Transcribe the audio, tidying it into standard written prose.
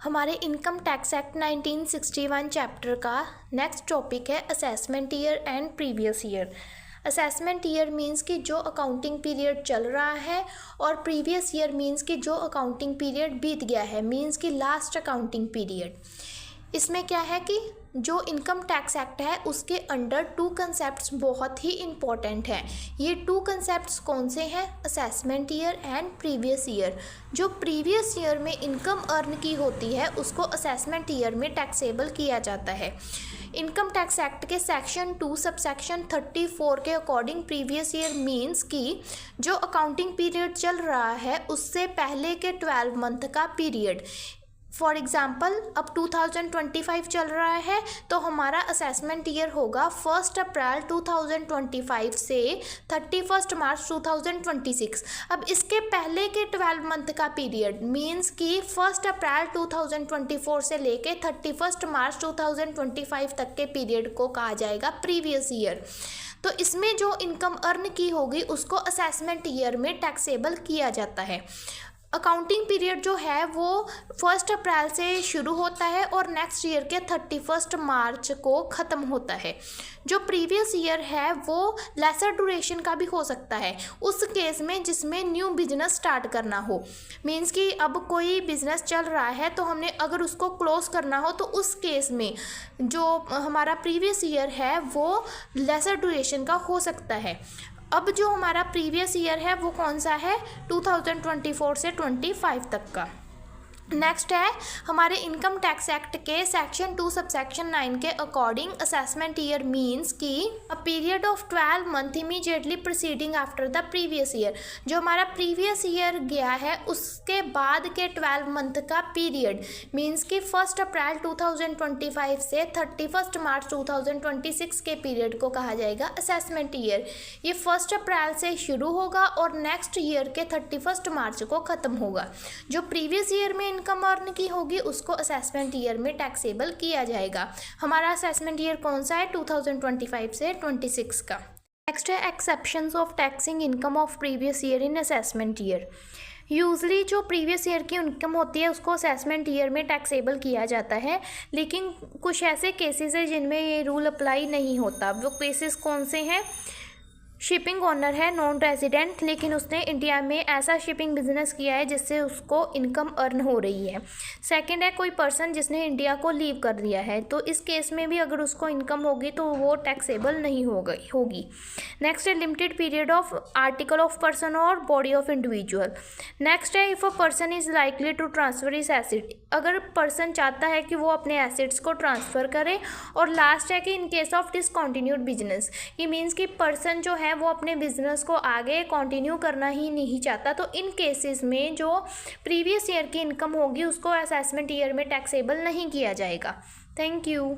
हमारे income tax act 1961 chapter का next topic है assessment year and previous year. Assessment year means कि जो अकाउंटिंग पीरियड चल रहा है और प्रीवियस ईयर मींस कि जो अकाउंटिंग पीरियड बीत गया है, मींस कि लास्ट अकाउंटिंग पीरियड। इसमें क्या है कि जो इनकम टैक्स एक्ट है उसके अंडर टू कंसेप्ट्स बहुत ही इम्पॉर्टेंट हैं। ये टू कंसेप्ट्स कौन से हैं? Assessment year and previous year. जो प्रीवियस ईयर में इनकम अर्न की होती है उसको असेसमेंट ईयर में टैक्सेबल किया जाता है। इनकम टैक्स एक्ट के सेक्शन 2 सबसेक्शन 34 के अकॉर्डिंग प्रीवियस ईयर मीन्स कि जो अकाउंटिंग पीरियड चल रहा है उससे पहले के 12 मंथ का पीरियड। फॉर एग्ज़ाम्पल अब 2025 चल रहा है तो हमारा असेसमेंट ईयर होगा 1 अप्रैल 2025 से 31 मार्च 2026। अब इसके पहले के 12 मंथ का पीरियड मींस कि 1 अप्रैल 2024 से लेके 31 मार्च 2025 तक के पीरियड को कहा जाएगा प्रीवियस ईयर। तो इसमें जो इनकम अर्न की होगी उसको असेसमेंट ईयर में टैक्सेबल किया जाता है। अकाउंटिंग पीरियड जो है वो 1 अप्रैल से शुरू होता है और नेक्स्ट ईयर के 31 मार्च को ख़त्म होता है। जो प्रीवियस ईयर है वो लेसर ड्यूरेशन का भी हो सकता है उस केस में जिसमें न्यू बिजनेस स्टार्ट करना हो। मींस कि अब कोई बिजनेस चल रहा है तो हमने अगर उसको क्लोज करना हो तो उस केस में जो हमारा प्रीवियस ईयर है वो लेसर ड्यूरेशन का हो सकता है। अब जो हमारा प्रीवियस ईयर है वो कौन सा है? 2024 से 25 तक का। नेक्स्ट है हमारे इनकम टैक्स एक्ट के सेक्शन 2 सबसेक्शन 9 के अकॉर्डिंग असेसमेंट ईयर मींस कि a period of 12 month immediately preceding after the previous year. जो हमारा प्रीवियस ईयर गया है उसके बाद के 12 मंथ का पीरियड मींस कि 1 अप्रैल 2025 से 31 मार्च 2026 के पीरियड को कहा जाएगा असेसमेंट ईयर। ये 1 अप्रैल से शुरू होगा और नेक्स्ट ईयर के 31 मार्च को ख़त्म होगा। जो प्रीवियस ईयर में इनकम अर्न की होगी उसको असेसमेंट ईयर में टैक्सेबल किया जाएगा। हमारा असेसमेंट ईयर कौन सा है? 2025 से 26 का। नेक्स्ट है exceptions of taxing income of previous year in assessment year. Usually जो प्रीवियस ईयर की इनकम होती है उसको असेसमेंट ईयर में टैक्सेबल किया जाता है, लेकिन कुछ ऐसे केसेस हैं जिनमें ये रूल अप्लाई नहीं होता। वो केसेस कौन से हैं? शिपिंग ओनर है नॉन रेजिडेंट लेकिन उसने इंडिया में ऐसा शिपिंग बिजनेस किया है जिससे उसको इनकम अर्न हो रही है। सेकंड है कोई पर्सन जिसने इंडिया को लीव कर दिया है, तो इस केस में भी अगर उसको इनकम होगी तो वो टैक्सेबल नहीं होगी। नेक्स्ट है limited period of article of person और बॉडी ऑफ इंडिविजुअल। नेक्स्ट है if a person is likely to transfer is asset. अगर पर्सन चाहता है कि वो अपने एसेट्स को ट्रांसफ़र करे। और लास्ट है कि in case of discontinued business, ये मीन्स कि पर्सन जो है वो अपने बिजनेस को आगे कंटिन्यू करना ही नहीं चाहता, तो इन केसेस में जो प्रीवियस ईयर की इनकम होगी उसको असेसमेंट ईयर में टैक्सेबल नहीं किया जाएगा। Thank you.